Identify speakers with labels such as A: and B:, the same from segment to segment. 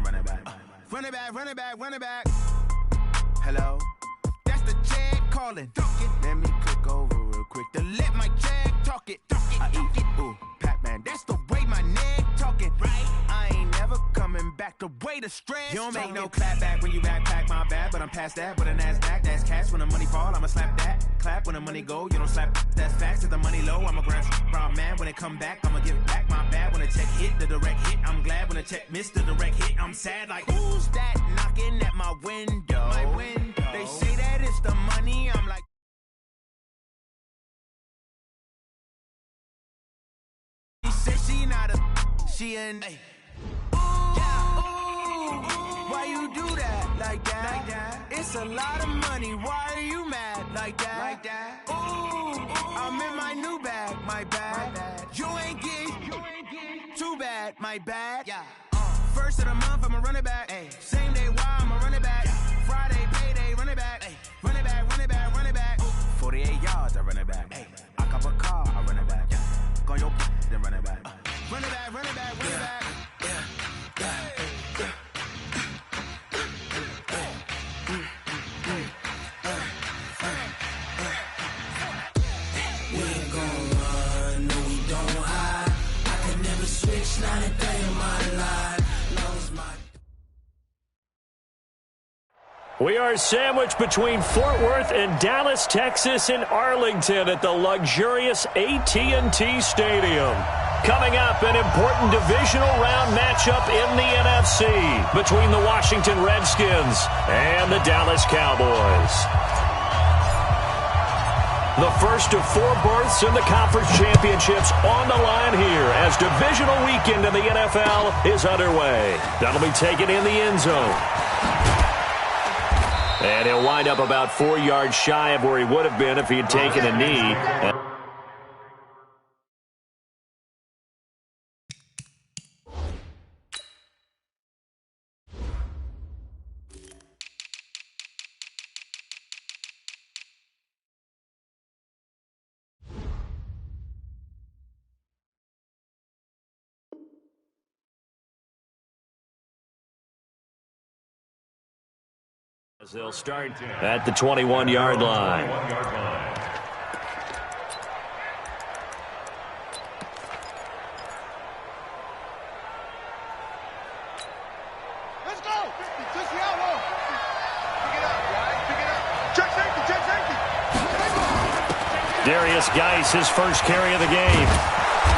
A: run it back. Run it back, run it back, run it back. Hello? That's the Chad calling. Let me click over real quick to let my Chad talk it. I eat, ooh, Pac-Man, that's the way my neck talking. Right? I ain't never coming back the way the stress. You don't make no clap back when you backpack, my bad, but I'm past that. With a NASDAQ, that's cash. When the money fall, I'ma slap that. Clap when the money go, you don't slap. That's facts. If the money low, I'ma grab brown man. When it come back, I'ma give back my bad. When the check hit, the direct hit. I'm glad when the check missed the direct hit. I'm sad like, who's that knocking at my window? My window. They say that it's the money. I'm like, she said she not a, she an. Hey. Why you do that like that? Like that? It's a lot of money. Why are you mad like that? Like that? Ooh, I'm in my new bag. My bad. You ain't get too bad. My bad. Yeah. First of the month, I'ma run it back. Ay. Same day, why I'ma run it back. Yeah. Friday, payday, run it back. Ay. Run it back, run it back, run it back. 48 yards, I run it back. Ay. I cop a car, I run it back. Yeah. Go your then run it back. Run it back, run it back, run it back. Not a day in my life. Knows my.
B: We are sandwiched between Fort Worth and Dallas, Texas, and Arlington at the luxurious AT&T Stadium. Coming up, an important divisional round matchup in the NFC between the Washington Redskins and the Dallas Cowboys. The first of 4 berths in the conference championships on the line here as divisional weekend in the NFL is underway. That'll be taken in the end zone. And he'll wind up about 4 yards shy of where he would have been if he had taken a knee. They'll start at the 21-yard line.
C: Let's go. Touch the outlaw. Pick it up, guys. Pick it up. Check safety. Check safety.
B: Darius Geis, his first carry of the game.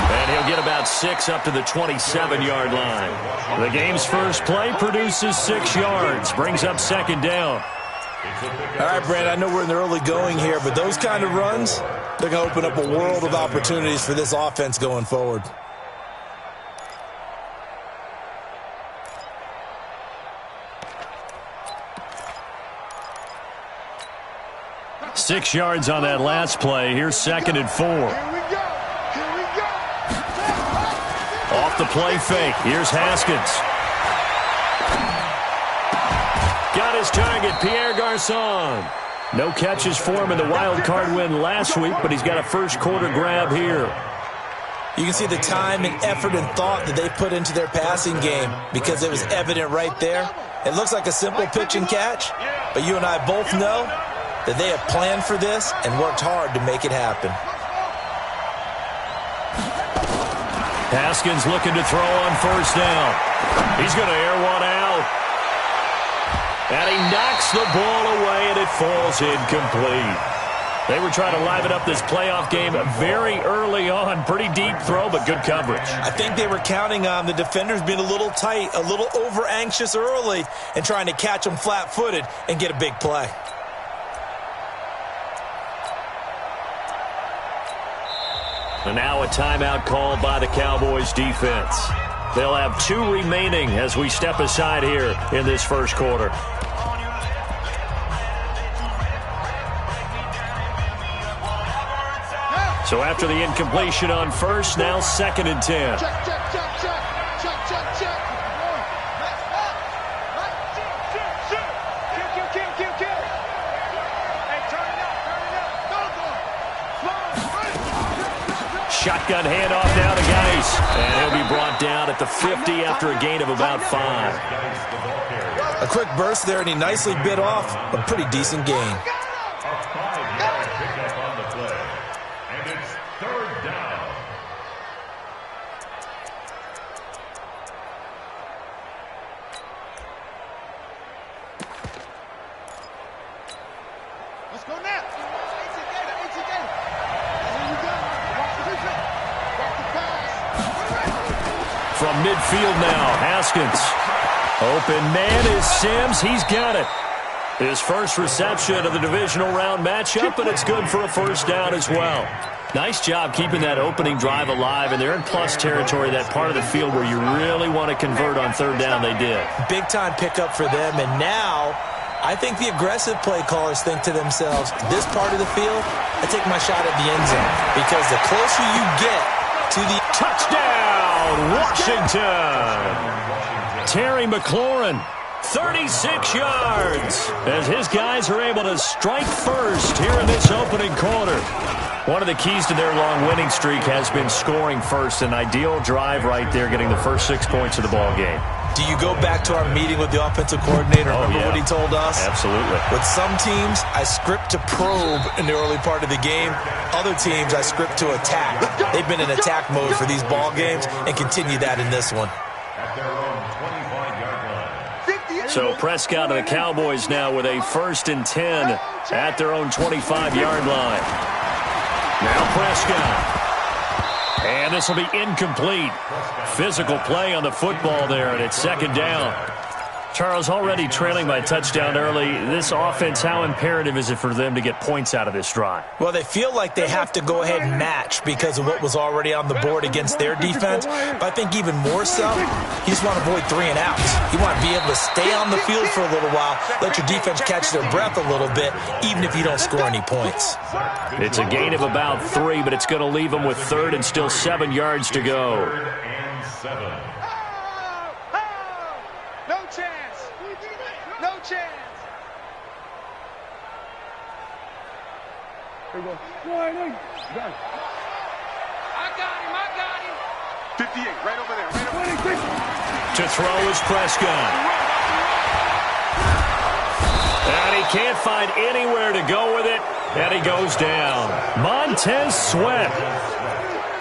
B: And he'll get about 6 up to the 27-yard line. The game's first play produces 6 yards, brings up second down.
D: All right, Brad, I know we're in the early going here, but those kind of runs, they're going to open up a world of opportunities for this offense going forward.
B: Six yards on that last play. Here's second and 4. Off the play fake. Here's Haskins. Got his target, Pierre Garçon. No catches for him in the wild card win last week, but he's got a first quarter grab here.
D: You can see the time and effort and thought that they put into their passing game because it was evident right there. It looks like a simple pitch and catch, but you and I both know that they have planned for this and worked hard to make it happen.
B: Haskins looking to throw on first down. He's going to air one out. And he knocks the ball away, and it falls incomplete. They were trying to liven up this playoff game very early on. Pretty deep throw, but good coverage.
D: I think they were counting on the defenders being a little tight, a little over-anxious early, and trying to catch them flat-footed and get a big play.
B: And now a timeout called by the Cowboys defense. They'll have 2 remaining as we step aside here in this first quarter. So after the incompletion on first, now second and 10.
C: Check, check, check, check. Check, check, check. Kill. Hey, turn it up.
B: Shotgun handoff now to guy carries. And he'll be brought down at the 50 after a gain of about 5.
D: A quick burst there, and he nicely bit off a pretty decent gain.
C: Let's go now.
B: From midfield now, Haskins. Open man is Sims. He's got it. His first reception of the divisional round matchup, and it's good for a first down as well. Nice job keeping that opening drive alive, and they're in plus territory, that part of the field where you really want to convert on third down. They did. Big-time pickup for them, and now I think the aggressive play callers think to themselves, this part of the field, I take my shot at the end zone, because the closer you get to the touchdown, Washington. Terry McLaurin, 36 yards, as his guys are able to strike first here in this opening quarter. One of the keys to their long winning streak has been scoring first. An ideal drive right there, getting the first 6 points of the ball game. Do you go back to our meeting with the offensive coordinator? Remember what he told us? Absolutely. With some teams, I script to probe in the early part of the game. Other teams, I script to attack. They've been in attack mode for these ball games and continue that in this one. So Prescott and the Cowboys now with a 1st and 10 at their own 25-yard line. Now Prescott. And this will be incomplete. Physical play on the football there, and it's 2nd down. Charles, already trailing by a touchdown early. This offense, how imperative is it for them to get points out of this drive? Well, they feel like they have to go ahead and match because of what was already on the board against their defense. But I think even more so, you just want to avoid 3 and outs. You want to be able to stay on the field for a little while, let your defense catch their breath a little bit, even if you don't score any points. It's a gain of about 3, but it's going to leave them with 3rd and still 7 yards to go.
C: No chance. No chance. Here we go. I got him. 58, right over there.
B: To throw is Prescott. And he can't find anywhere to go with it, and he goes down. Montez Sweat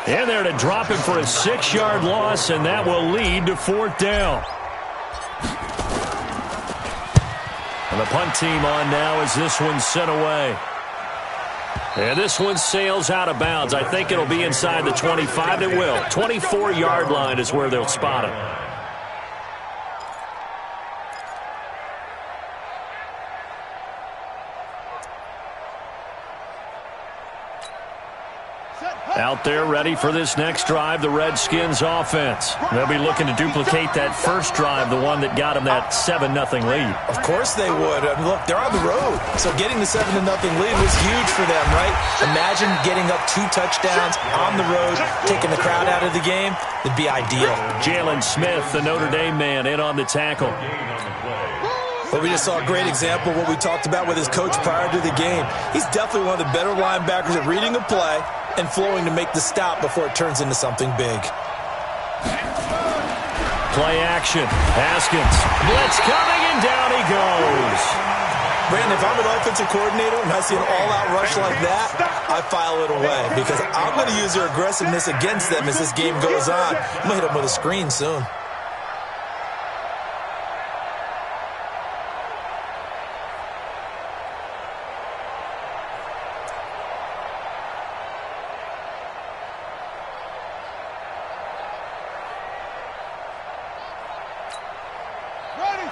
B: in there to drop him for a 6-yard loss, and that will lead to 4th down. And the punt team on now as this one's sent away. And this one sails out of bounds. I think it'll be inside the 25. It will. 24-yard line is where they'll spot it. Out there ready for this next drive, the Redskins offense. They'll be looking to duplicate that first drive, the one that got them that 7-0 lead. Of course they would. I mean, look, they're on the road, so getting the 7-0 lead was huge for them, right? Imagine getting up 2 touchdowns on the road, taking the crowd out of the game. It'd be ideal. Jalen Smith, the Notre Dame man, in on the tackle. Well, we just saw a great example of what we talked about with his coach prior to the game. He's definitely one of the better linebackers at reading a play and flowing to make the stop before it turns into something big. Play action. Haskins. Blitz coming, and down he goes. Brandon, if I'm an offensive coordinator and I see an all-out rush like that, I file it away because I'm going to use their aggressiveness against them as this game goes on. I'm going to hit them with a screen soon.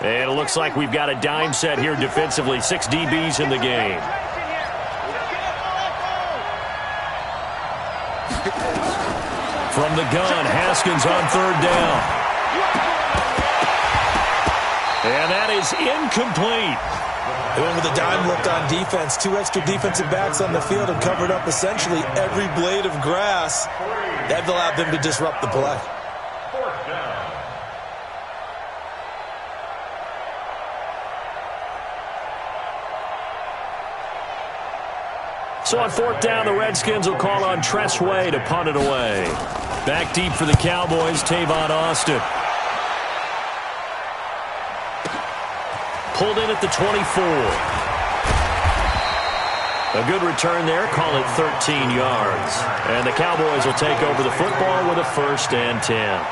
B: And it looks like we've got a dime set here defensively. 6 DBs in the game. From the gun, Haskins on 3rd down. And that is incomplete. They went with a dime look on defense. 2 extra defensive backs on the field and covered up essentially every blade of grass. That allowed them to disrupt the play. So on 4th down, the Redskins will call on Tress Way to punt it away. Back deep for the Cowboys, Tavon Austin. Pulled in at the 24. A good return there, call it 13 yards. And the Cowboys will take over the football with a 1st and 10.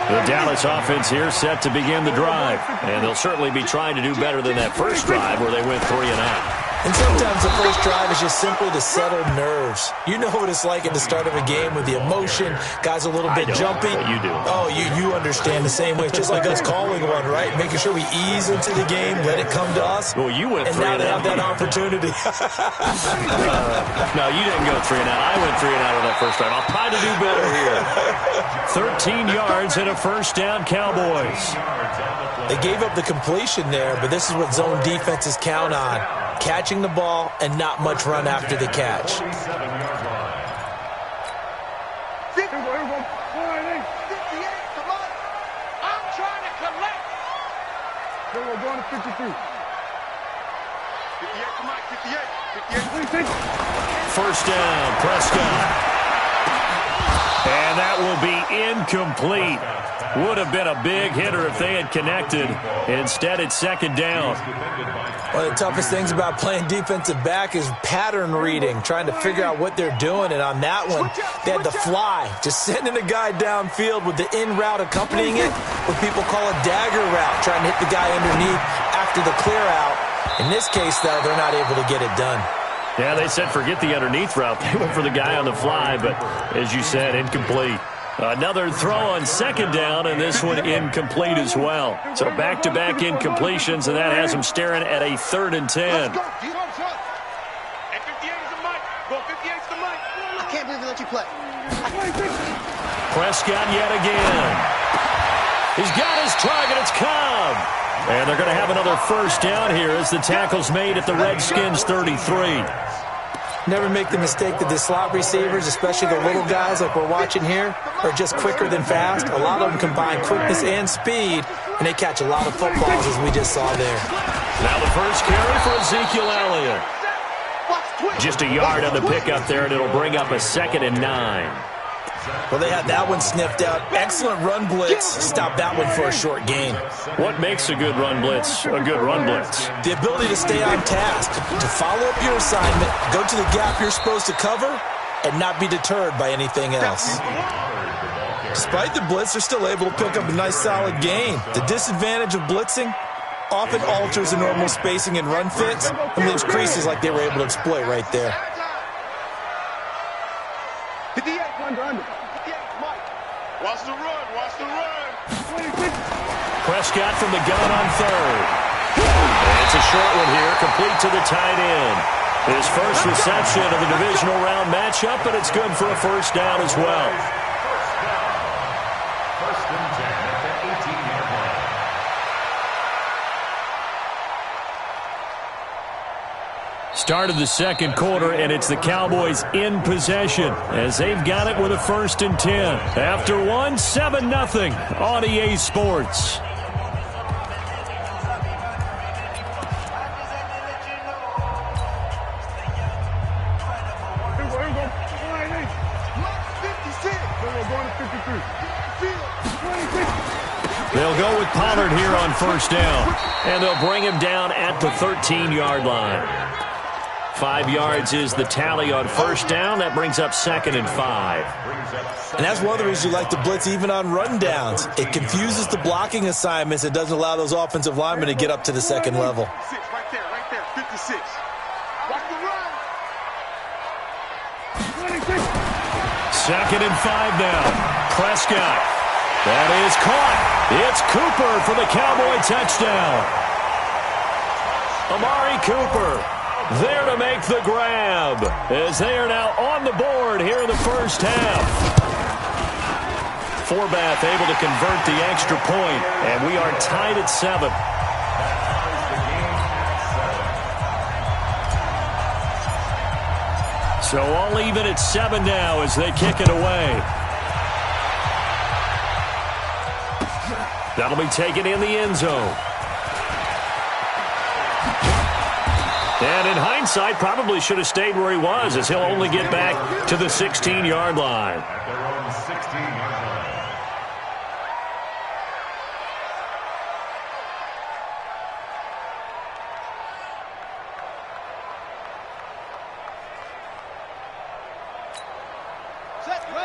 B: The Dallas offense here set to begin the drive. And they'll certainly be trying to do better than that first drive where they went 3 and out.
D: And sometimes the first drive is just simply to settle nerves. You know what it's like at the start of a game with the emotion. Guys a little bit jumpy.
B: You do.
D: Oh, you understand the same way. It's just like us calling one, right? Making sure we ease into the game, let it come to us.
B: Well, you went 3 and out.
D: And now they have that opportunity.
B: No, you didn't go 3 and out. I went 3 and out on that first drive. I'll try to do better here. 13 yards and a 1st down, Cowboys.
D: They gave up the completion there, but this is what zone defenses count on. Catching the ball and not much run after the catch.
C: 58, come on. I'm trying to collect.
E: We're going to 53.
C: 58, come on, 58.
B: 1st down, Prescott. And that will be incomplete. Would have been a big hitter if they had connected. Instead, it's 2nd down.
D: One of the toughest things about playing defensive back is pattern reading, trying to figure out what they're doing. And on that one, they had the fly, just sending a guy downfield with the in route accompanying it, what people call a dagger route, trying to hit the guy underneath after the clear out. In this case, though, they're not able to get it done.
B: Yeah, they said forget the underneath route. They went for the guy on the fly, but as you said, incomplete. Another throw on 2nd down, and this one incomplete as well. So back-to-back incompletions, and that has them staring at a 3rd and 10.
C: Let's go. And 58 is the mic. Go 58 is the mic.
F: I can't believe they let you play.
B: Prescott yet again. He's got his target. It's Cobb. And they're going to have another 1st down here as the tackle's made at the Redskins' 33.
D: Never make the mistake that the slot receivers, especially the little guys like we're watching here, are just quicker than fast. A lot of them combine quickness and speed, and they catch a lot of footballs, as we just saw there.
B: Now the first carry for Ezekiel Elliott. Just a yard on the pickup there, and it'll bring up a 2nd and 9.
D: Well, they had that one sniffed out. Excellent run blitz. Stop that one for a short gain.
B: What makes a good run blitz a good run blitz?
D: The ability to stay on task, to follow up your assignment, go to the gap you're supposed to cover, and not be deterred by anything else. Despite the blitz, they're still able to pick up a nice solid gain. The disadvantage of blitzing often alters the normal spacing and run fits and leaves creases like they were able to exploit right there.
C: 58, under. 58, Mike. Watch the run, watch the run.
B: Prescott from the gun on 3rd. And it's a short one here, complete to the tight end. His first reception of the divisional round matchup, but it's good for a 1st down as well. Start of the 2nd quarter, and it's the Cowboys in possession as they've got it with a 1st and 10. After one, 7-0 on EA Sports. They'll go with Pollard here on 1st down, and they'll bring him down at the 13-yard line. 5 yards is the tally on 1st down. That brings up 2nd and 5.
D: And that's one of the reasons you like to blitz even on rundowns. It confuses the blocking assignments. It doesn't allow those offensive linemen to get up to the 2nd level.
C: Right there, 56. Watch the run.
B: 2nd and 5 now. Prescott. That is caught. It's Cooper for the Cowboy touchdown. Amari Cooper there to make the grab as they are now on the board here in the 1st half. Forbath able to convert the extra point, and we are tied at 7. So all even at 7 now as they kick it away. That'll be taken in the end zone. And in hindsight, probably should have stayed where he was, as he'll only get back to the 16-yard line.
F: At their own 16-yard line.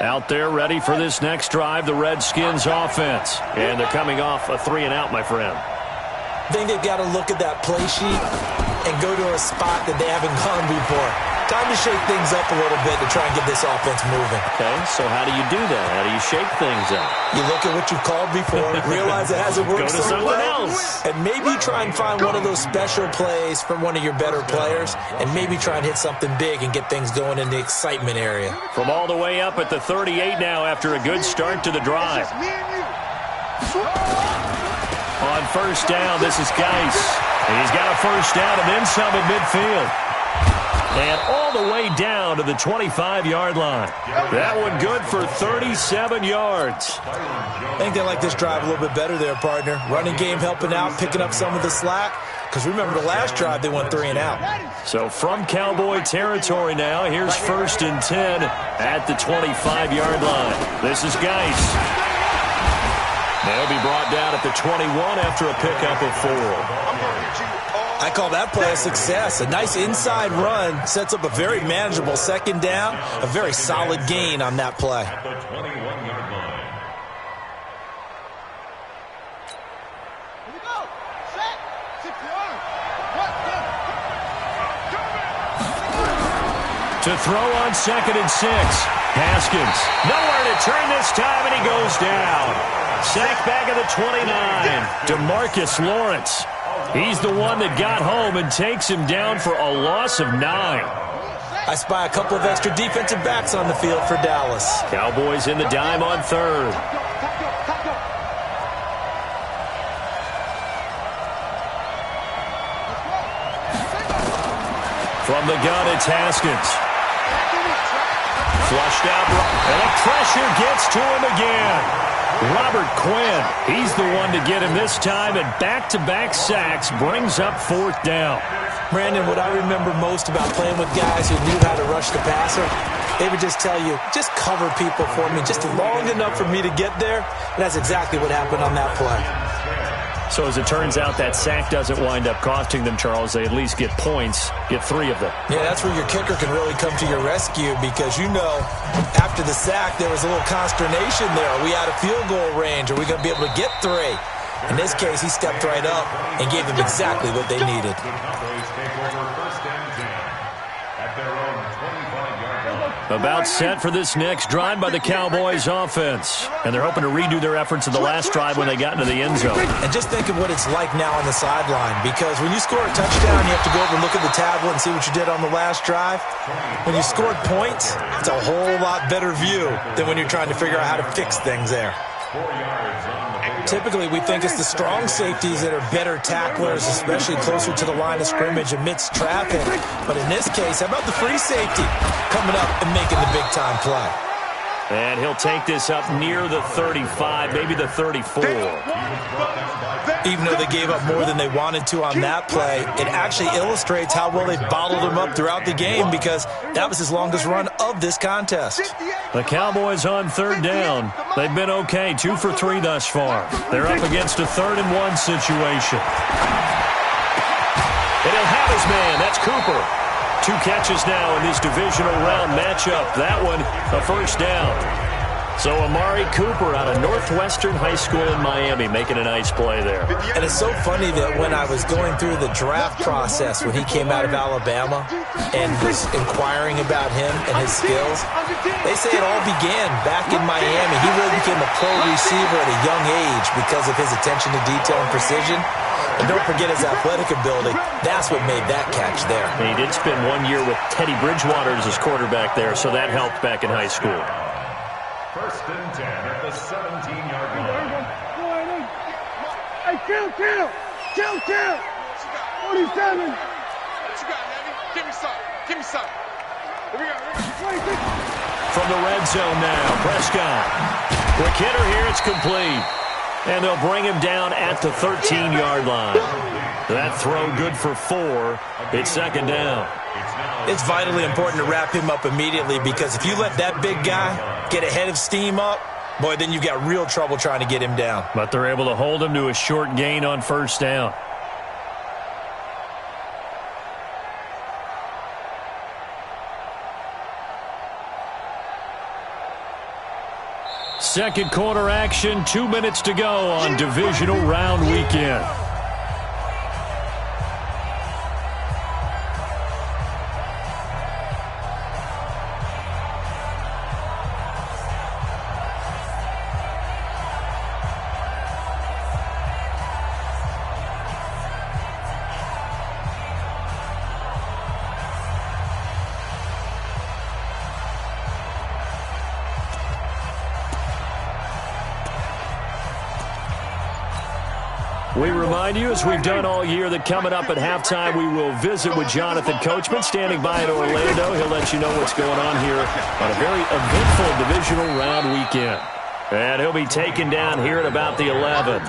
B: Out there ready for this next drive, the Redskins offense. And they're coming off a 3-and-out, my friend.
D: I think they've got to look at that play sheet and go to a spot that they haven't gone before. Time to shake things up a little bit to try and get this offense moving.
B: Okay, so how do you do that? How do you shake things up?
D: You look at what you've called before, realize it hasn't worked
B: Go to
D: so
B: someone
D: well,
B: else.
D: and maybe try and find one of those special plays from one of your better players, and maybe try and hit something big and get things going in the excitement area.
B: From all the way up at the 38 now after a good start to the drive. On first down, this is Geis. He's got a first down and then some at midfield. And all the way down to the 25-yard line. That one good for 37 yards.
D: I think they like this drive a little bit better there, partner. Running game helping out, picking up some of the slack. Because remember the last drive, they went 3-and-out.
B: So from Cowboy territory now, here's 1st and 10 at the 25-yard line. This is Geis. They'll be brought down at the 21 after a pickup of 4.
D: I call that play a success. A nice inside run sets up a very manageable second down, a very solid gain on that play.
F: At the 21-yard line.
C: Here we go. Set. 6-yard.
B: To throw on 2nd and 6. Haskins. Nowhere to turn this time, and he goes down. Sacked back at the 29. DeMarcus Lawrence. He's the one that got home and takes him down for a loss of 9.
D: I spy a couple of extra defensive backs on the field for Dallas.
B: Cowboys in the dime on 3rd. From the gun, it's Haskins. Flushed out, and the pressure gets to him again. Robert Quinn, he's the one to get him this time, and back-to-back sacks brings up 4th down.
D: Brandon, what I remember most about playing with guys who knew how to rush the passer, they would just tell you, just cover people for me just long enough for me to get there. And that's exactly what happened on that play.
B: So as it turns out, that sack doesn't wind up costing them, Charles. They at least get points, get 3 of them.
D: Yeah, that's where your kicker can really come to your rescue because, you know, after the sack, there was a little consternation there. Are we out of field goal range? Are we going to be able to get 3? In this case, he stepped right up and gave them exactly what they needed.
F: The Cowboys take over 1st and 10 at their own 25-yard line.
B: About set for this next drive by the Cowboys offense. And they're hoping to redo their efforts in the last drive when they got into the end zone.
D: And just think of what it's like now on the sideline, because when you score a touchdown, you have to go over and look at the tablet and see what you did on the last drive. When you scored points, it's a whole lot better view than when you're trying to figure out how to fix things there.
F: 4 yards on the play.
D: Typically, we think it's the strong safeties that are better tacklers, especially closer to the line of scrimmage amidst traffic. But in this case, how about the free safety coming up and making the big-time play?
B: And he'll take this up near the 35, maybe the 34.
D: Even though they gave up more than they wanted to on that play, it actually illustrates how well they bottled him up throughout the game because that was his longest run of this contest.
B: The Cowboys on 3rd down. They've been okay, 2 for 3 thus far. They're up against a 3rd and 1 situation. And he'll have his man. That's Cooper. 2 catches now in this divisional round matchup. That one, a first down. So Amari Cooper out of Northwestern High School in Miami making a nice play there.
D: And it's so funny that when I was going through the draft process when he came out of Alabama and was inquiring about him and his skills, they say it all began back in Miami. He really became a pro receiver at a young age because of his attention to detail and precision. And don't forget his athletic ability. That's what made that catch there.
B: And he did spend 1 year with Teddy Bridgewater as his quarterback there, so that helped back in high school.
F: 1st and 10 at the 17-yard line.
E: Hey, kill! 47!
C: What you got, Heavy? Give me some. Here we go.
B: From the red zone now, Prescott. Quick hitter here, it's complete. And they'll bring him down at the 13-yard line. That throw good for 4. It's second down.
D: It's vitally important to wrap him up immediately because if you let that big guy get a head of steam up, boy, then you've got real trouble trying to get him down.
B: But they're able to hold him to a short gain on first down. Second quarter action, 2 minutes to go on divisional round weekend. We remind you, as we've done all year, that coming up at halftime, we will visit with Jonathan Coachman, standing by in Orlando. He'll let you know what's going on here on a very eventful divisional round weekend. And he'll be taken down here at about the 11.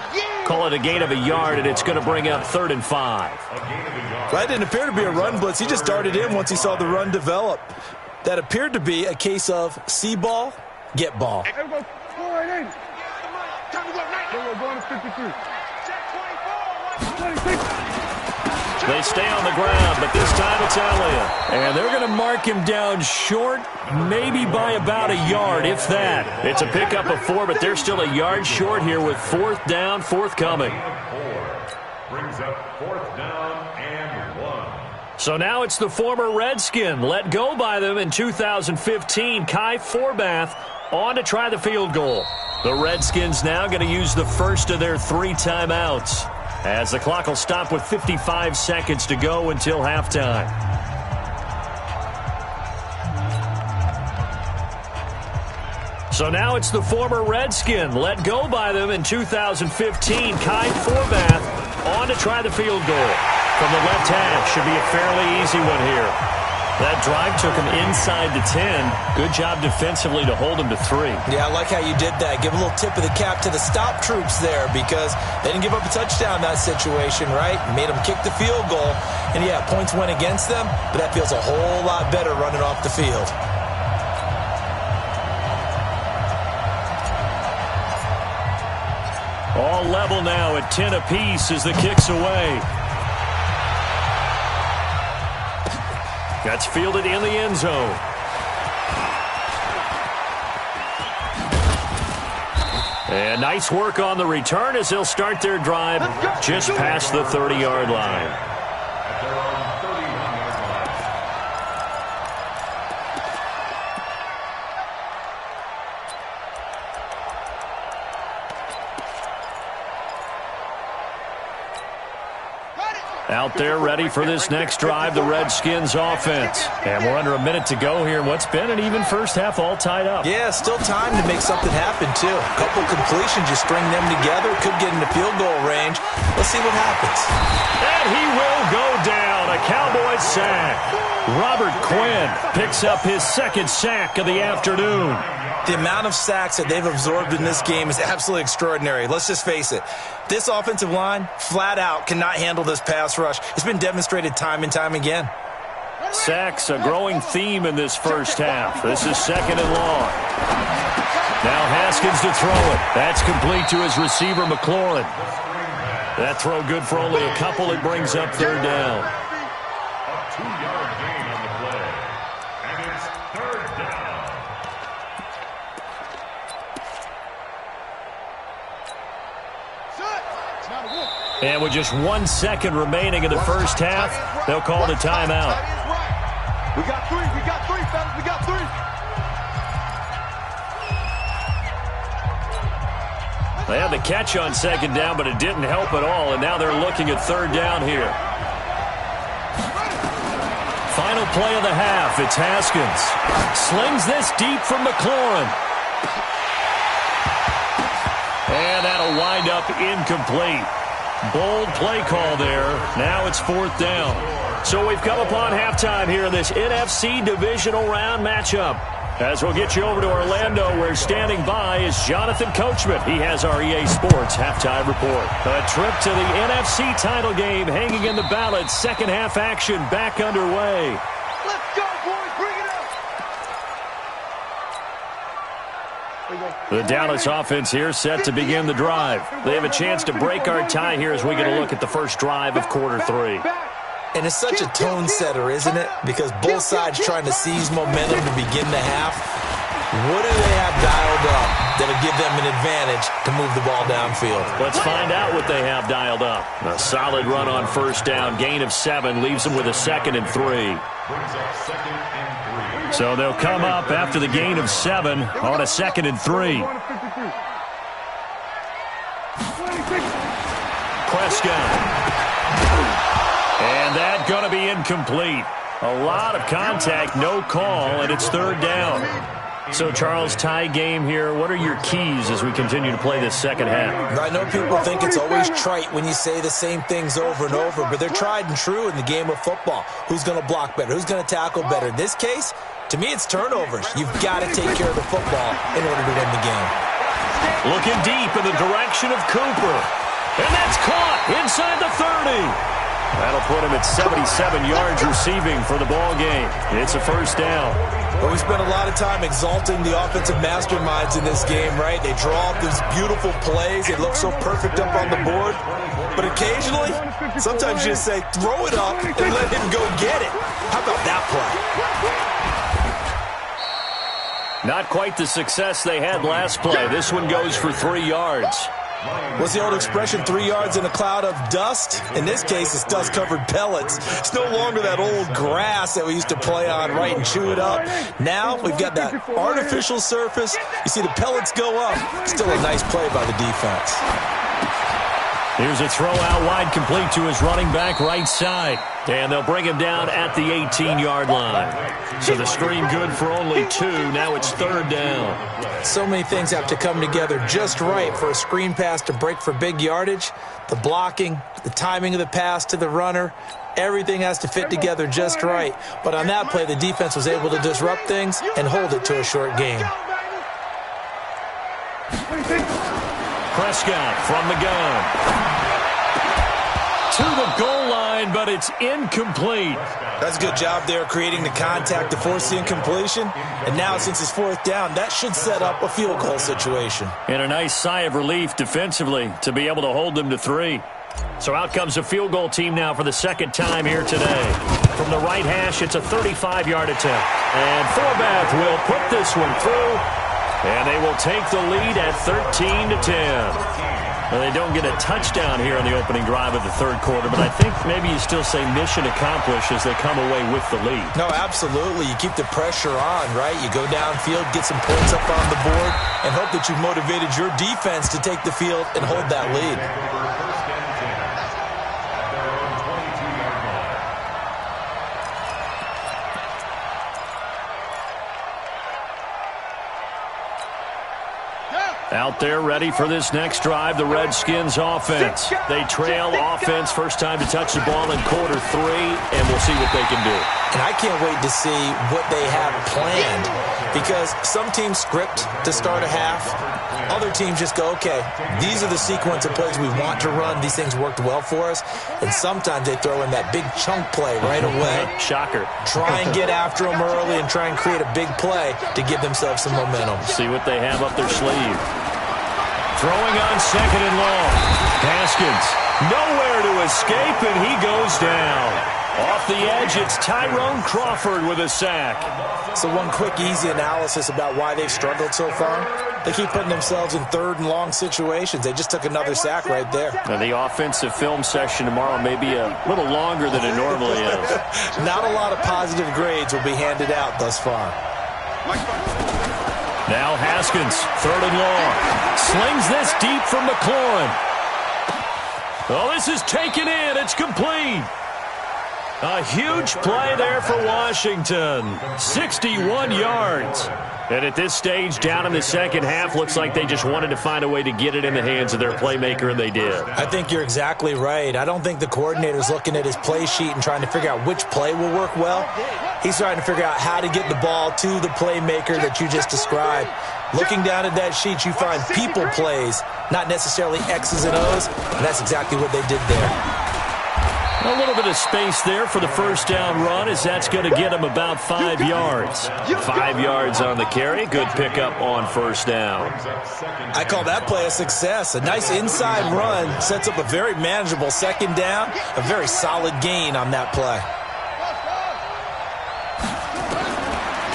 B: Call it a gain of a yard, and it's going to bring up 3rd and 5.
D: That didn't appear to be a run blitz. He just darted in once he saw the run develop. That appeared to be a case of see ball, get ball.
E: Hey, go 480. We're going to 53.
B: They stay on the ground, but this time it's Elliott. And they're going to mark him down short, maybe by about a yard, if that. It's a pickup of 4, but they're still a yard short here with 4th down, forthcoming.
F: Brings up 4th down and 1.
B: So now it's the former Redskin, let go by them in 2015, Kai Forbath, on to try the field goal. The Redskins now going to use the first of their 3 timeouts, as the clock will stop with 55 seconds to go until halftime. So now it's the former Redskin, let go by them in 2015, Kai Forbath, on to try the field goal. From the left half, should be a fairly easy one here. That drive took him inside the 10. Good job defensively to hold him to 3.
D: Yeah, I like how you did that. Give a little tip of the cap to the stop troops there because they didn't give up a touchdown in that situation, right? Made them kick the field goal. And, yeah, points went against them, but that feels a whole lot better running off the field.
B: All level now at 10 apiece as the kick's away. That's fielded in the end zone. And nice work on the return as they'll start their drive just past the 30-yard line. Out there ready for this next drive, the Redskins offense. And we're under a minute to go here in what's been an even first half, all tied up.
D: Yeah, still time to make something happen, too. A couple completions, you string them together, could get into field goal range. Let's see what happens.
B: And he will go down, a Cowboys sack. Robert Quinn picks up his 2nd sack of the afternoon.
D: The amount of sacks that they've absorbed in this game is absolutely extraordinary. Let's just face it. This offensive line, flat out, cannot handle this pass rush. It's been demonstrated time and time again.
B: Sacks, a growing theme in this first half. This is 2nd and long. Now Haskins to throw it. That's complete to his receiver, McLaurin. That throw good for only a couple. It brings up 3rd down.
F: A 2-yard gain on the play. And it's 3rd down.
B: And with just 1 second remaining in the first half, they'll call the timeout.
C: We got 3, fellas, we got 3.
B: They had the catch on 2nd down, but it didn't help at all, and now they're looking at 3rd down here. Final play of the half, it's Haskins. Slings this deep from McLaurin. And that'll wind up incomplete. Bold play call there. Now it's 4th down. So we've come upon halftime here in this NFC divisional round matchup. As we'll get you over to Orlando, where standing by is Jonathan Coachman. He has our EA Sports halftime report. A trip to the NFC title game hanging in the balance. Second half action back underway.
C: Let's go, boys. Bring it up.
B: The Dallas offense here set to begin the drive. They have a chance to break our tie here as we get a look at the first drive of quarter 3.
D: And it's such a tone setter, isn't it? Because both sides trying to seize momentum to begin the half. What do they have dialed up that'll give them an advantage to move the ball downfield?
B: Let's find out what they have dialed up. A solid run on first down. Gain of 7 leaves them with a 2nd and 3. So they'll come up after the gain of 7 on a 2nd and 3. Prescott. And that's going to be incomplete. A lot of contact, no call, and it's 3rd down. So, Charles, tie game here. What are your keys as we continue to play this second half?
D: I know people think it's always trite when you say the same things over and over, but they're tried and true in the game of football. Who's going to block better? Who's going to tackle better? In this case, to me, it's turnovers. You've got to take care of the football in order to win the game.
B: Looking deep in the direction of Cooper. And that's caught inside the 30. That'll put him at 77 yards receiving for the ball game. It's a first down.
D: Well, we spent a lot of time exalting the offensive masterminds in this game, right? They draw up these beautiful plays. They look so perfect up on the board. But occasionally, sometimes you just say, throw it up and let him go get it. How about that play?
B: Not quite the success they had last play. This one goes for 3 yards.
D: What's the old expression, 3 yards in a cloud of dust? In this case, it's dust-covered pellets. It's no longer that old grass that we used to play on, right, and chew it up. Now we've got that artificial surface. You see the pellets go up. Still a nice play by the defense.
B: Here's a throw out wide, complete to his running back right side. And they'll bring him down at the 18-yard line. So the screen good for only 2. Now it's 3rd down.
D: So many things have to come together just right for a screen pass to break for big yardage. The blocking, the timing of the pass to the runner, everything has to fit together just right. But on that play, the defense was able to disrupt things and hold it to a short game.
B: Prescott from the gun. To the goal line, but it's incomplete.
D: That's a good job there creating the contact to force the incompletion. And now, since it's 4th down, that should set up a field goal situation.
B: And a nice sigh of relief defensively to be able to hold them to 3. So out comes a field goal team now for the 2nd time here today. From the right hash, it's a 35-yard attempt. And Forbath will put this one through. And they will take the lead at 13-10. Well, they don't get a touchdown here in the opening drive of the 3rd quarter, but I think maybe you still say mission accomplished as they come away with the lead.
D: No, absolutely. You keep the pressure on, right? You go downfield, get some points up on the board, and hope that you've motivated your defense to take the field and hold that lead.
B: Out there ready for this next drive, the Redskins offense. They trail offense, first time to touch the ball in quarter 3, and we'll see what they can do.
D: And I can't wait to see what they have planned, because some teams script to start a half. Other teams just go, okay, these are the sequence of plays we want to run. These things worked well for us. And sometimes they throw in that big chunk play right away.
B: Shocker.
D: Try and get after them early and try and create a big play to give themselves some momentum.
B: See what they have up their sleeve. Throwing on 2nd and long. Haskins, nowhere to escape, and he goes down. Off the edge, it's Tyrone Crawford with a sack.
D: So one quick, easy analysis about why they've struggled so far. They keep putting themselves in 3rd and long situations. They just took another sack right there.
B: Now, the offensive film session tomorrow may be a little longer than it normally is.
D: Not a lot of positive grades will be handed out thus far.
B: Now Haskins, 3rd and long. Slings this deep from McLaurin. Oh, this is taken in. It's complete. A huge play there for Washington. 61 yards. And at this stage, down in the second half, looks like they just wanted to find a way to get it in the hands of their playmaker, and they did.
D: I think you're exactly right. I don't think the coordinator's looking at his play sheet and trying to figure out which play will work well. He's trying to figure out how to get the ball to the playmaker that you just described. Looking down at that sheet, you find people plays, not necessarily X's and O's, and that's exactly what they did there.
B: A little bit of space there for the first down run, as that's going to get him about 5 yards. 5 yards on the carry. Good pickup on first down.
D: I call that play a success. A nice inside run sets up a very manageable second down. A very solid gain on that play.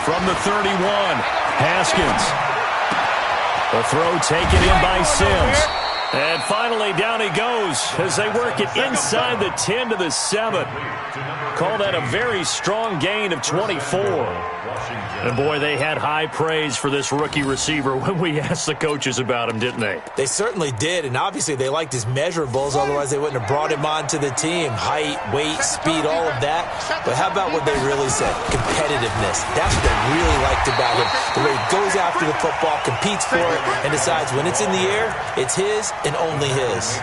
B: From the 31, Haskins. The throw taken in by Sims. And finally, down he goes as they work it inside the 10 to the 7. Call that a very strong gain of 24. And, boy, they had high praise for this rookie receiver when we asked the coaches about him, didn't they?
D: They certainly did, and obviously they liked his measurables. Otherwise, they wouldn't have brought him onto the team. Height, weight, speed, all of that. But how about what they really said? Competitiveness. That's what they really liked about him. The way he goes after the football, competes for it, and decides when it's in the air, it's his and only his.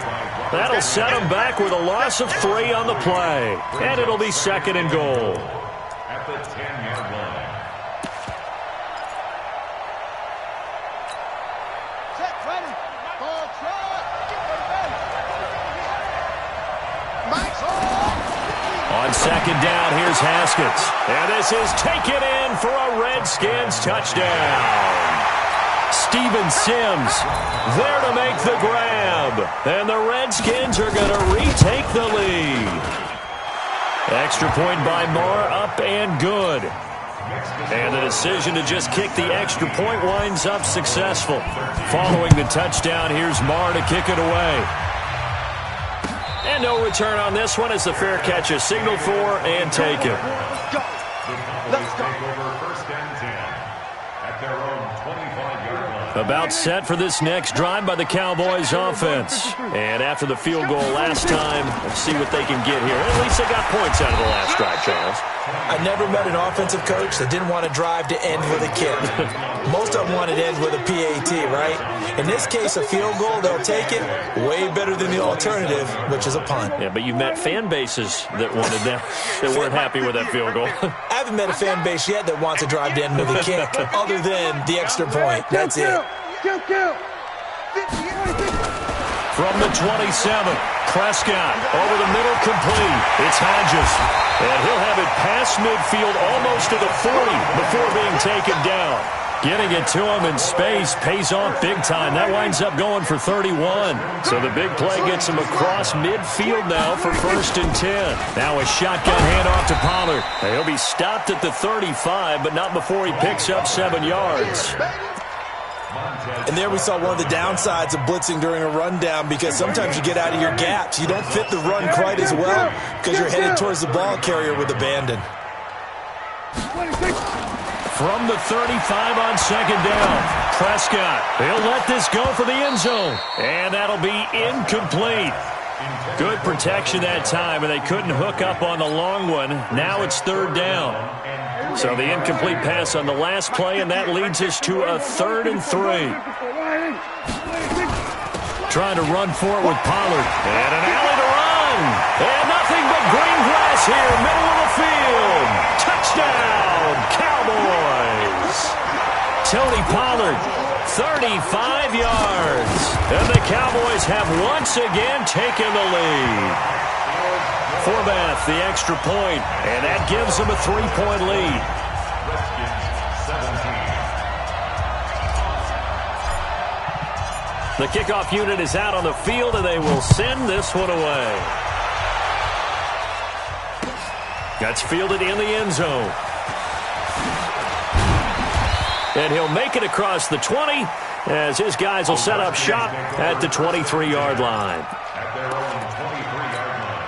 B: That'll set him back with a loss of 3 on the play. And it'll be 2nd and goal.
F: At the 10-yard line.
C: Set, ready. Ball trot. Max
B: on 2nd down, here's Haskins. And this is taken in for a Redskins touchdown. Steven Sims there to make the grab. And the Redskins are going to retake the lead. Extra point by Marr, up and good. And the decision to just kick the extra point winds up successful. Following the touchdown, here's Marr to kick it away. And no return on this one as the fair catch is signaled for and taken.
C: Let's go.
F: First and 10 at their own 25-yard line.
B: About set for this next drive by the Cowboys offense. And after the field goal last time, let's see what they can get here. At least they got points out of the last drive, Charles.
D: I never met an offensive coach that didn't want to drive to end with a kick. Most of them wanted to end with a PAT, right? In this case, a field goal, they'll take it. Way better than the alternative, which is a punt.
B: Yeah, but you met fan bases that wanted that, that weren't happy with that field goal.
D: I haven't met a fan base yet that wants to drive to end with a kick, other than the extra point. That's it.
B: From the 27, Prescott over the middle, complete. It's Hodges. And he'll have it past midfield almost to the 40 before being taken down. Getting it to him in space pays off big time. That winds up going for 31. So the big play gets him across midfield now for 1st and 10. Now a shotgun handoff to Pollard. He'll be stopped at the 35, but not before he picks up 7 yards.
D: And there we saw one of the downsides of blitzing during a rundown, because sometimes you get out of your gaps. You don't fit the run quite as well because you're headed towards the ball carrier with abandon.
B: From the 35 on 2nd down, Prescott. He'll let this go for the end zone. And that'll be incomplete. Good protection that time, and they couldn't hook up on the long one. Now it's 3rd down. So the incomplete pass on the last play, and that leads us to a 3rd and 3. Trying to run for it with Pollard. And an alley to run. And nothing but green grass here, middle of the field. Touchdown, Cowboys. Tony Pollard, 35 yards. And the Cowboys have once again taken the lead. Forbath, the extra point, and that gives them a 3-point lead. The kickoff unit is out on the field, and they will send this one away. That's fielded in the end zone. And he'll make it across the 20 as his guys will set up shop at the 23-yard line.
F: At their own 23-yard line.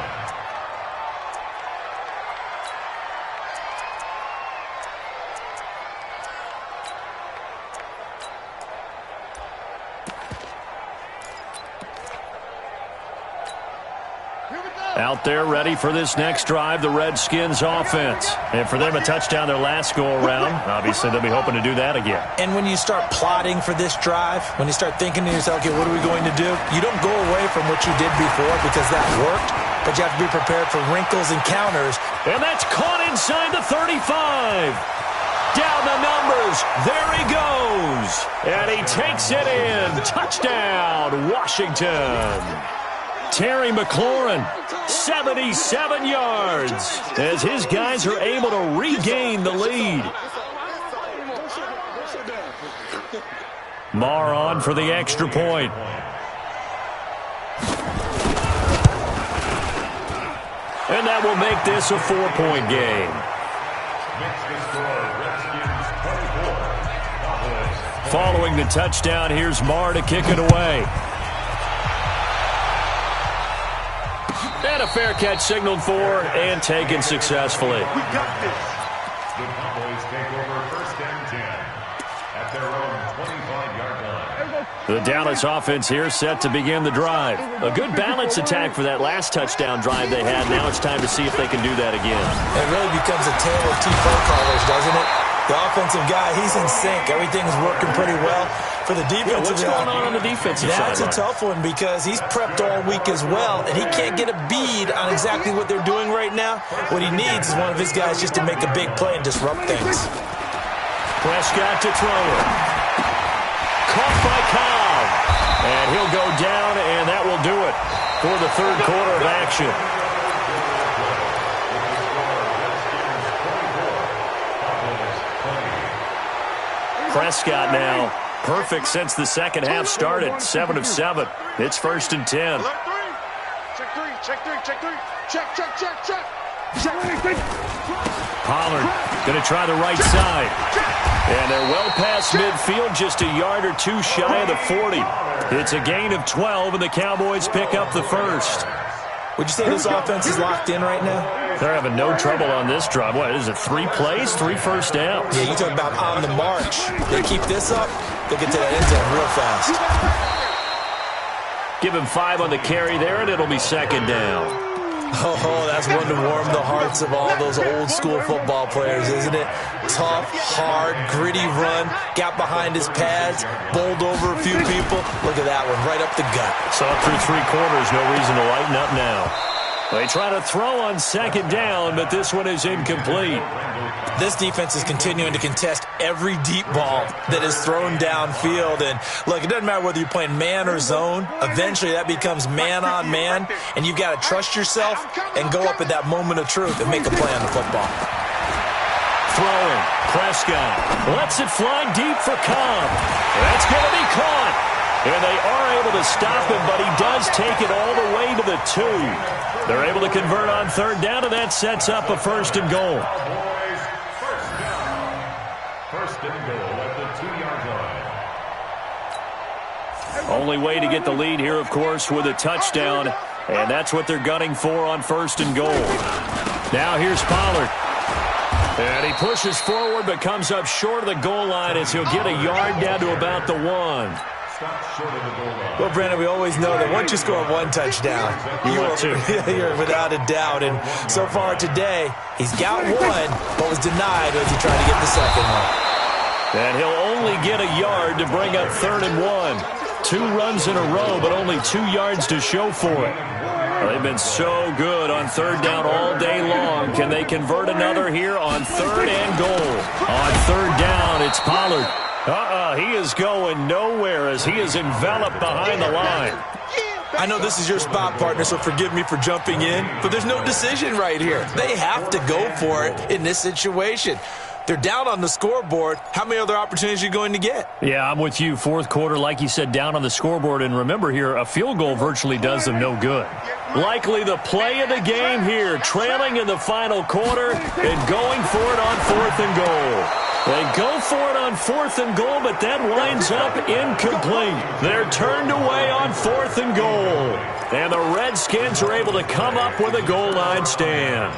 B: Out there ready for this next drive, the Redskins offense. And for them, a touchdown their last go-around. Obviously, they'll be hoping to do that again.
D: And when you start plotting for this drive, when you start thinking to yourself, okay, what are we going to do? You don't go away from what you did before because that worked. but you have to be prepared for wrinkles and counters.
B: And that's caught inside the 35. Down the numbers. There he goes. And he takes it in. Touchdown, Washington. Terry McLaurin, 77 yards, as his guys are able to regain the lead. Marr on for the extra point. And that will make this a 4-point game. Following the touchdown, here's Marr to kick it away. And a fair catch signaled for and taken successfully.
C: We got this.
F: The Cowboys take over 1st and 10 at their own 25-yard line.
B: The Dallas offense here set to begin the drive. A good balance attack for that last touchdown drive they had. Now it's time to see if they can do that again.
D: It really becomes a tale of two phone callers, doesn't it? The offensive guy, he's in sync. Everything's working pretty well. For the defensive
B: what's going on the defensive side?
D: That's a tough one because he's prepped all week as well, and he can't get a bead on exactly what they're doing right now. What he needs is one of his guys just to make a big play and disrupt things.
B: Prescott to throw it. Caught by Cobb. And he'll go down, and that will do it for the third quarter of action. Prescott now perfect since the second half started. 7 of 7. It's 1st and 10.
C: Check three. Check.
B: Pollard going to try the right side. And they're well past midfield, just a yard or two shy of the 40. It's a gain of 12, and the Cowboys pick up the first.
D: Would you say this offense is locked in right now?
B: They're having no trouble on this drive. What, is it 3 plays, 3 first downs?
D: Yeah, you talk about on the march. They keep this up, they'll get to that end zone real fast.
B: Give him 5 on the carry there, and it'll be 2nd down.
D: Oh, that's one to warm the hearts of all those old-school football players, isn't it? Tough, hard, gritty run, got behind his pads, bowled over a few people. Look at that one, right up the gut.
B: Saw through 3 quarters, no reason to lighten up now. They try to throw on 2nd down, but this one is incomplete.
D: This defense is continuing to contest every deep ball that is thrown downfield. And look, it doesn't matter whether you're playing man or zone. Eventually, that becomes man on man, and you've got to trust yourself and go up at that moment of truth and make a play on the football.
B: Throwing. Prescott lets it fly deep for Cobb. That's going to be caught. And they are able to stop him, but he does take it all the way to the 2. They're able to convert on 3rd down, and that sets up a 1st and goal.
F: First and goal at the 2-yard line.
B: Only way to get the lead here, of course, with a touchdown, and that's what they're gunning for on 1st and goal. Now here's Pollard. And he pushes forward but comes up short of the goal line as he'll get a yard down to about the 1.
D: Well, Brandon, we always know that once you score 1 touchdown, you're without a doubt. And so far today, he's got 1, but was denied as he tried to get the second one.
B: And he'll only get a yard to bring up 3rd and 1. 2 runs in a row, but only 2 yards to show for it. They've been so good on 3rd down all day long. Can they convert another here on 3rd and goal? On 3rd down, it's Pollard. He is going nowhere as he is enveloped behind the line.
D: I know this is your spot, partner, so forgive me for jumping in, but there's no decision right here. They have to go for it in this situation. They're down on the scoreboard. How many other opportunities are you going to get?
B: Yeah, I'm with you. 4th quarter, like you said, down on the scoreboard. And remember here, a field goal virtually does them no good. Likely the play of the game here, trailing in the final quarter and going for it on 4th and goal. They go for it on 4th and goal, but that winds up incomplete. They're turned away on 4th and goal. And the Redskins are able to come up with a goal line stand.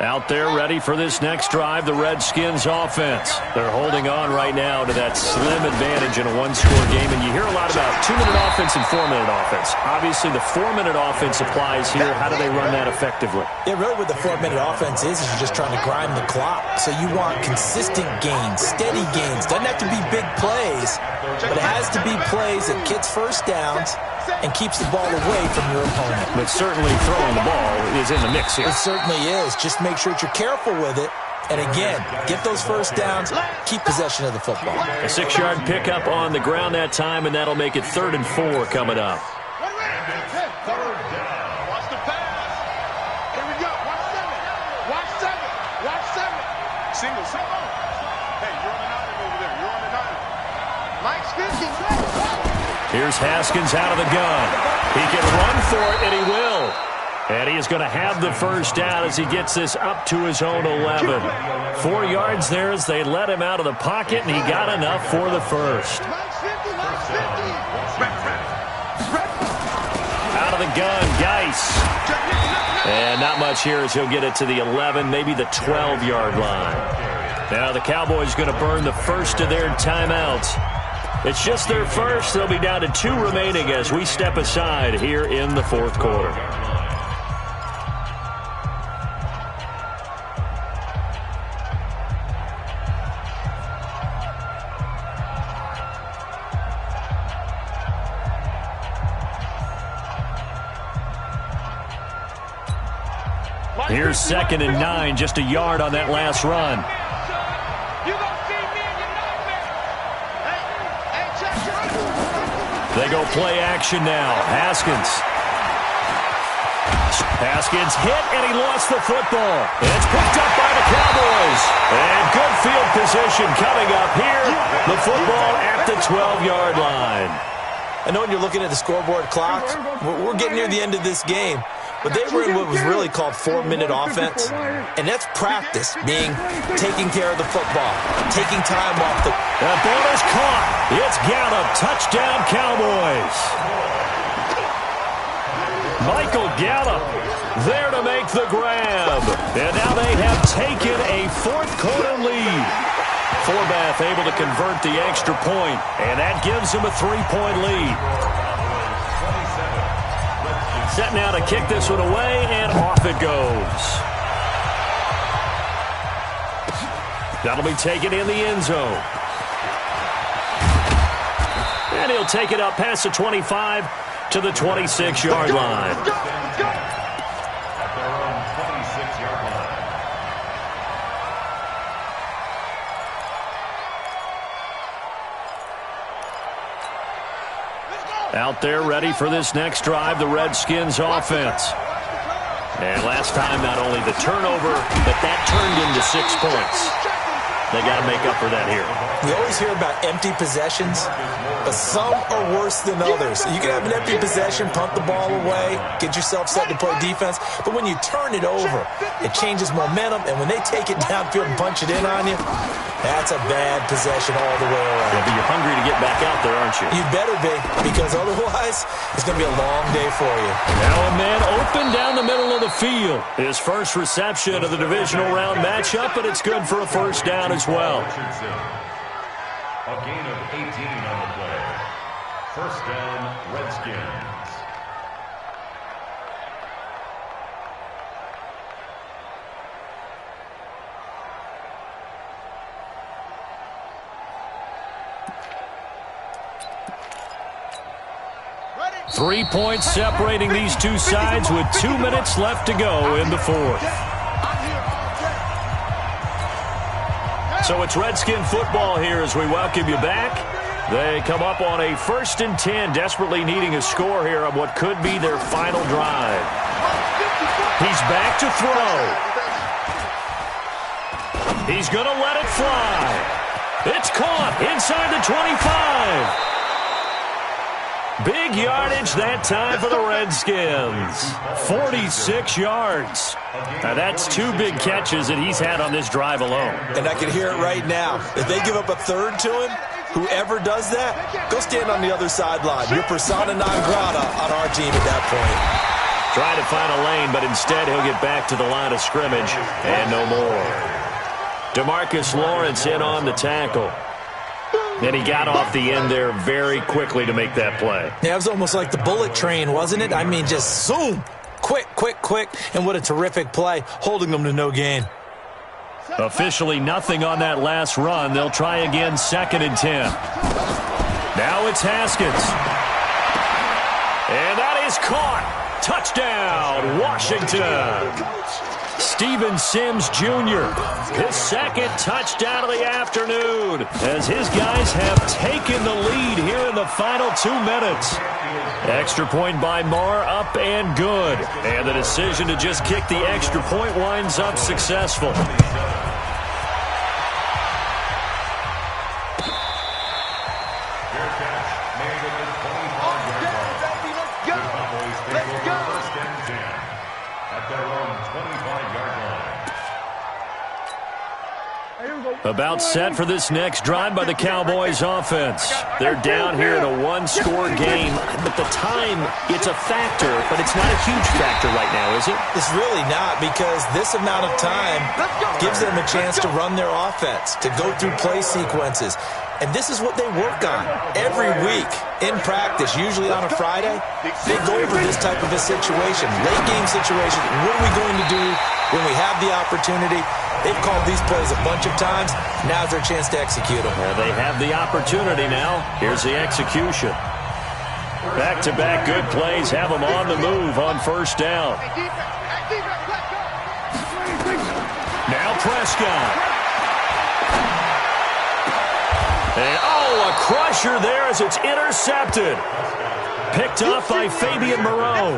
B: Out there ready for this next drive, the Redskins offense. They're holding on right now to that slim advantage in a one-score game, and you hear a lot about 2-minute offense and 4-minute offense. Obviously, the 4-minute offense applies here. How do they run that effectively?
D: Yeah, really what the 4-minute offense is you're just trying to grind the clock. So you want consistent gains, steady gains. Doesn't have to be big plays, but it has to be plays that gets first downs and keeps the ball away from your opponent.
B: But certainly throwing the ball is in the mix here.
D: It certainly is. Just make sure that you're careful with it. And again, get those first downs, keep possession of the football.
B: A 6-yard pickup on the ground that time, and that'll make it 3rd and 4 coming up.
C: Watch the pass. Here we go. Watch 7. Watch 7. Single. Hey, you're on the 9 over there. You're on the 9. Mike's 50.
B: Here's Haskins out of the gun. He can run for it, and he will. And he is going to have the first down as he gets this up to his own 11. 4 yards there as they let him out of the pocket, and he got enough for the first. Out of the gun, Geis. And not much here as he'll get it to the 11, maybe the 12-yard line. Now the Cowboys going to burn the first of their timeouts. It's just their first. They'll be down to 2 remaining as we step aside here in the 4th quarter. Here's 2nd and 9, just a yard on that last run. They go play action now. Haskins hit, and he lost the football. It's picked up by the Cowboys. And good field position coming up here. The football at the 12-yard line.
D: I know when you're looking at the scoreboard clock, we're getting near the end of this game. But they were in what was really called 4-minute offense. And that's practice, being taking care of the football, taking time off the...
B: That ball is caught. It's Gallup. Touchdown, Cowboys. Michael Gallup there to make the grab. And now they have taken a 4th quarter lead. Forbath able to convert the extra point, and that gives him a 3-point lead. Set now to kick this one away, and off it goes. That'll be taken in the end zone. And he'll take it up past the 25 to the 26-yard line.
F: At their own 26-yard line.
B: Out there ready for this next drive, the Redskins offense. And last time, not only the turnover, but that turned into 6 points. They got to make up for that here.
D: We always hear about empty possessions, but some are worse than others. You can have an empty possession, punt the ball away, get yourself set to play defense, but when you turn it over, it changes momentum, and when they take it downfield and punch it in on you, that's a bad possession all the way around.
B: Yeah, but you're hungry to get back out there, aren't you?
D: You better be, because otherwise, it's going to be a long day for you.
B: Now a man open down the middle of the field. His first reception of the divisional round matchup, but it's good for a first down as well.
F: A gain of 18 on the play. First down, Redskins.
C: Ready?
B: 3 points separating these two sides with 2 minutes left to go in the 4th. So it's Redskin football here as we welcome you back. They come up on a 1st and 10, desperately needing a score here on what could be their final drive. He's back to throw. He's going to let it fly. It's caught inside the 25. Big yardage that time for the Redskins. 46 yards. Now that's 2 big catches that he's had on this drive alone.
D: And I can hear it right now. If they give up a 3rd to him, whoever does that, go stand on the other sideline. You're persona non grata on our team at that point.
B: Trying to find a lane, but instead he'll get back to the line of scrimmage and no more. DeMarcus Lawrence in on the tackle. And he got off the end there very quickly to make that play.
D: Yeah, it was almost like the bullet train, wasn't it? I mean, just zoom. Quick, quick, quick. And what a terrific play, holding them to no gain.
B: Officially nothing on that last run. They'll try again, 2nd and 10. Now it's Haskins. And that is caught. Touchdown, Washington. Steven Sims Jr., his 2nd touchdown of the afternoon, as his guys have taken the lead here in the final 2 minutes. Extra point by Marr, up and good. And the decision to just kick the extra point winds up successful. About set for this next drive by the Cowboys offense. They're down here in a 1-score game, but the time, it's a factor, but it's not a huge factor right now, is it?
D: It's really not, because this amount of time gives them a chance to run their offense, to go through play sequences. And this is what they work on every week in practice, usually on a Friday. They go over this type of a situation, late game situation. What are we going to do when we have the opportunity? They've called these plays a bunch of times. Now's their chance to execute them.
B: Yeah, they have the opportunity now. Here's the execution. Back-to-back good plays have them on the move on 1st down. Now Prescott. And, a crusher there as it's intercepted. Picked up by Fabian Moreau.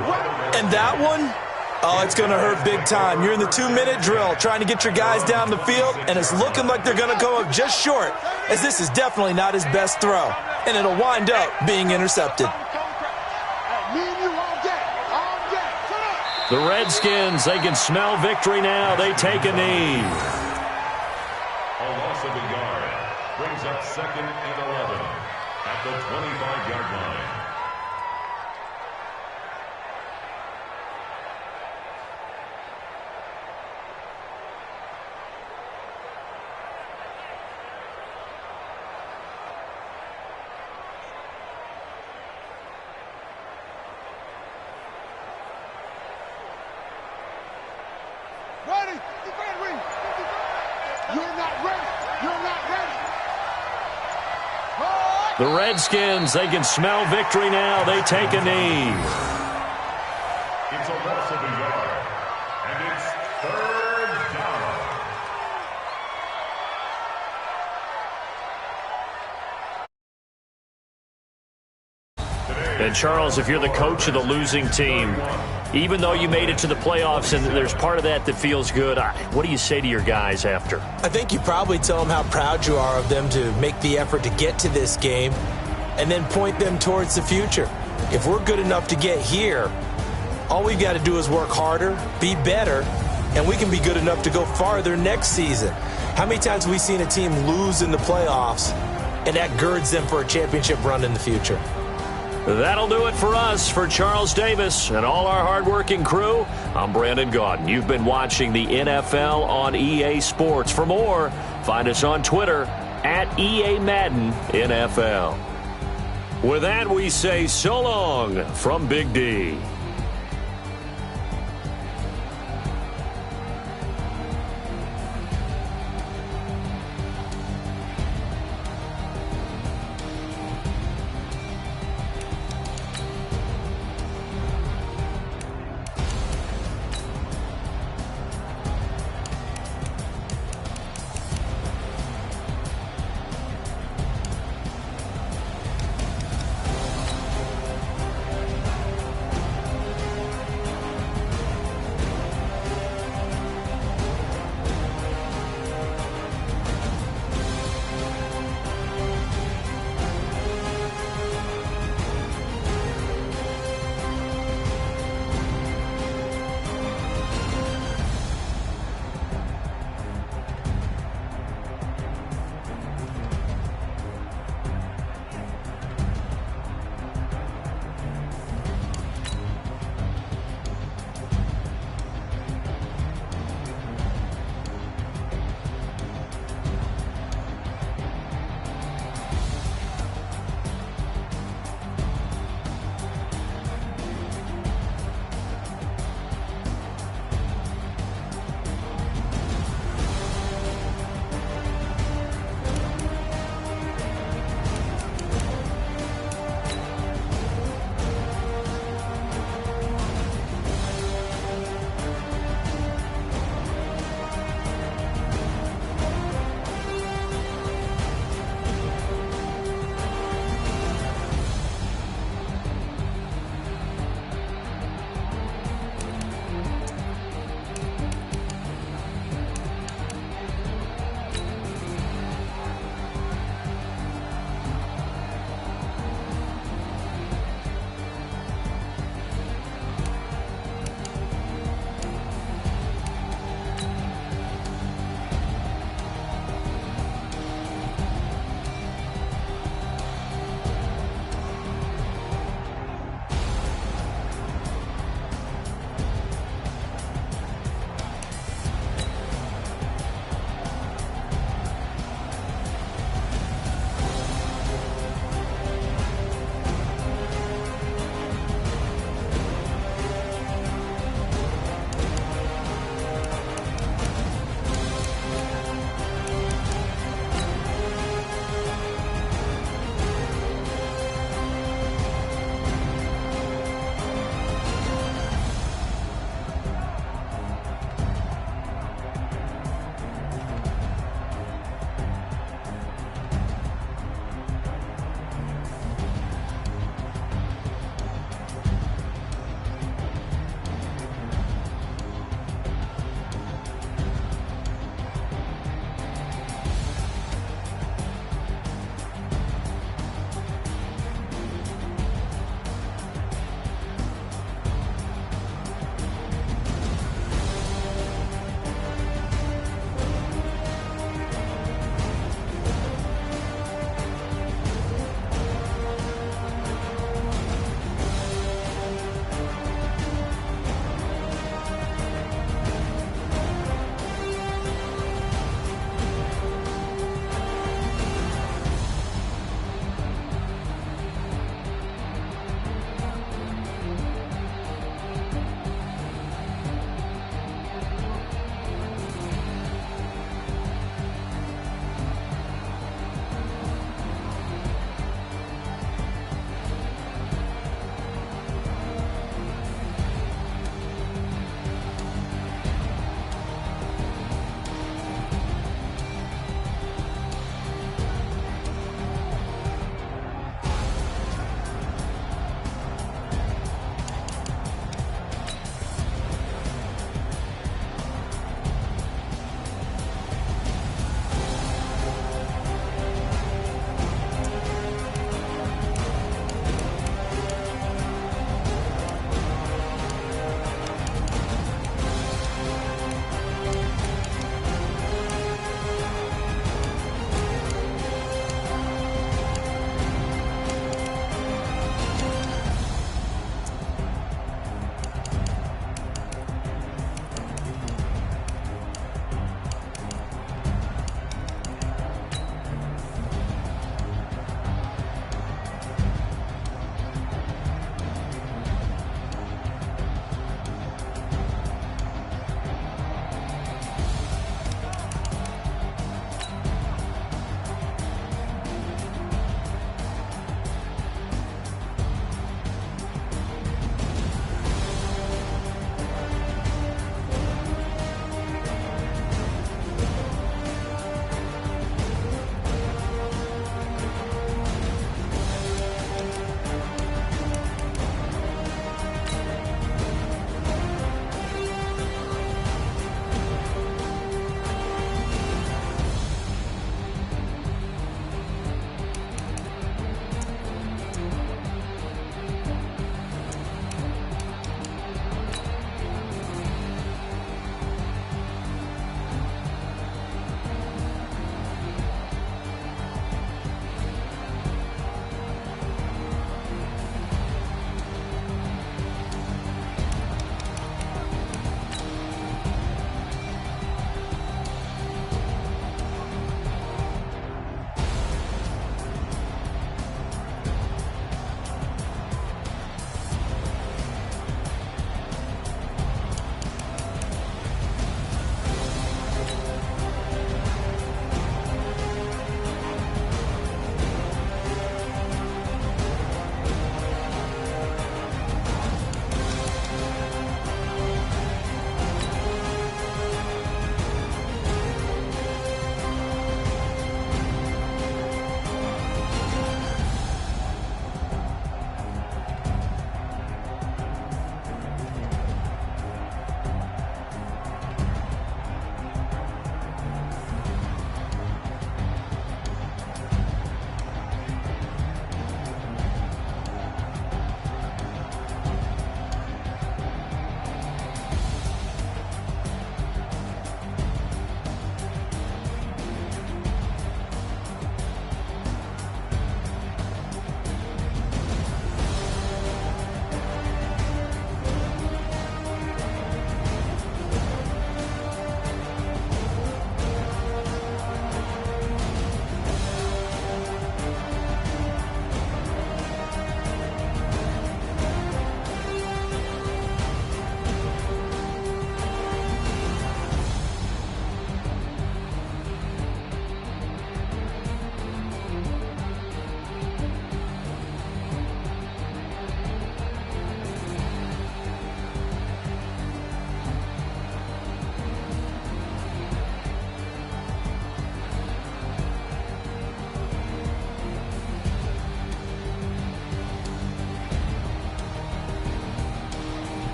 D: And that one? Oh, it's going to hurt big time. You're in the 2-minute drill trying to get your guys down the field, and it's looking like they're going to go up just short, as this is definitely not his best throw, and it'll wind up being intercepted.
B: The Redskins, they can smell victory now. They take a knee.
F: A loss of a yard brings up 2nd and 11 at the 25-yard line.
B: The Redskins, they can smell victory now. They take a knee.
F: It's a loss of a yard, and it's 3rd down.
B: And Charles, if you're the coach of the losing team, even though you made it to the playoffs and there's part of that feels good, what do you say to your guys after?
D: I think you probably tell them how proud you are of them to make the effort to get to this game and then point them towards the future. If we're good enough to get here, all we've got to do is work harder, be better, and we can be good enough to go farther next season. How many times have we seen a team lose in the playoffs, and that girds them for a championship run in the future?
B: That'll do it for us. For Charles Davis and all our hardworking crew, I'm Brandon Gaudin. You've been watching the NFL on EA Sports. For more, find us on Twitter at EA Madden NFL. With that, we say so long from Big D.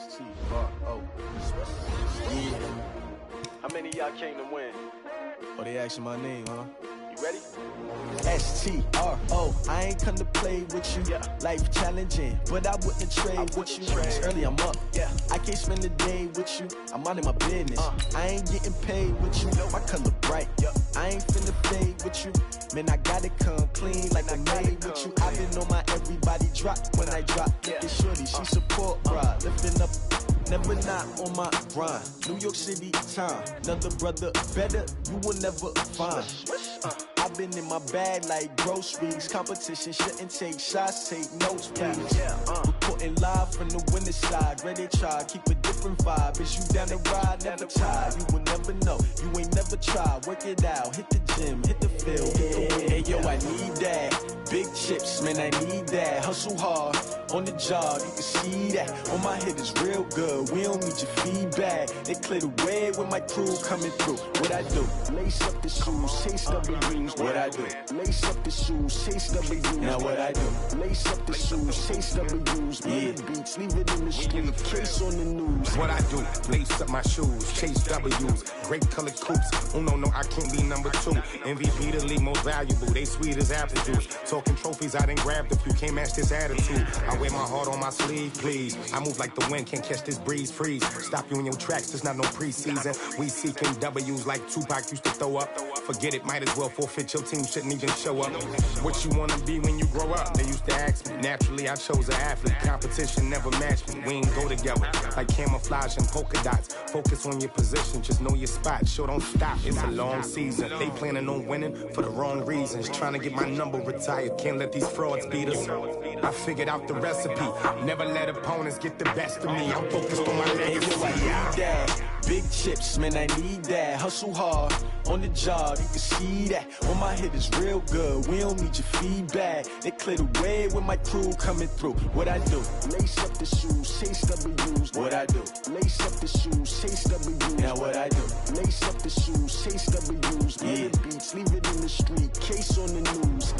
G: S-T-R-O. Yeah.
H: How many of y'all came to win?
G: Oh, they asking my name, huh?
H: You ready?
G: S-T-R-O. I ain't come to play with you.
H: Yeah.
G: Life challenging, but I wouldn't trade with you. It's early, I'm up.
H: Yeah.
G: I can't spend the day with you. I'm out in my business. I ain't getting paid with you. My color bright.
H: Yep.
G: I ain't finna fade with you. Man, I gotta come clean like I made with you. I've been on my everybody drop when I drop. Look at shorty, she support, bruh. Lifting up, never not on my grind. New York City time, another brother better, you will never find. I've been in my bag like groceries. Competition shouldn't take shots, take notes, please. Reporting live from the winning side. Ready to try, keep a different vibe. Is you down the ride, never tired. You will never know, you ain't never tried. Work it out, hit the gym, hit the field, hit the win. Hey yo, I need that. Big chips, man, I need that. Hustle hard, on the job, you can see that. On my head is real good, we don't need your feedback. They clear the way with my crew coming through. What I do? Lace up the shoes, chase W's. What I do? Lace up the shoes, chase W's. Now what I do? Lace up the shoes, chase W's. Yeah. Beats, leave it in the street, case on the news.
I: What I do? Lace up my shoes, chase W's. Great colored coops. Oh no, I can't be number 2. MVP the league most valuable. They sweet as apple juice. Talking trophies, I done grabbed a few. Can't match this attitude. I wear my heart on my sleeve, please. I move like the wind, can't catch this breeze. Freeze. Stop you in your tracks. There's not no preseason. We seeking W's like Tupac used to throw up. Forget it, might as well forfeit. Your team shouldn't even show up. What you wanna be when you grow up? They used to ask me. Naturally, I chose an athlete. Competition never matched me. We ain't go together like camouflage and polka dots. Focus on your position, just know your spot. Sure, don't stop. It's a long season. They planning on winning for the wrong reasons. Trying to get my number retired. Can't let these frauds beat us. I figured out the recipe. Never let opponents get the best of me. I'm focused on my legacy.
G: I need that. Big chips, man, I need that. Hustle hard, on the job, you can see that. On my head is real good, we don't need your feedback. They clear the way with my crew coming through. What I do? Lace up the shoes, chase W's. What I do? Lace up the shoes, chase W's. Now what I do? Lace up the shoes, chase W's. Yeah. Beats, leave it in the street, case on the news.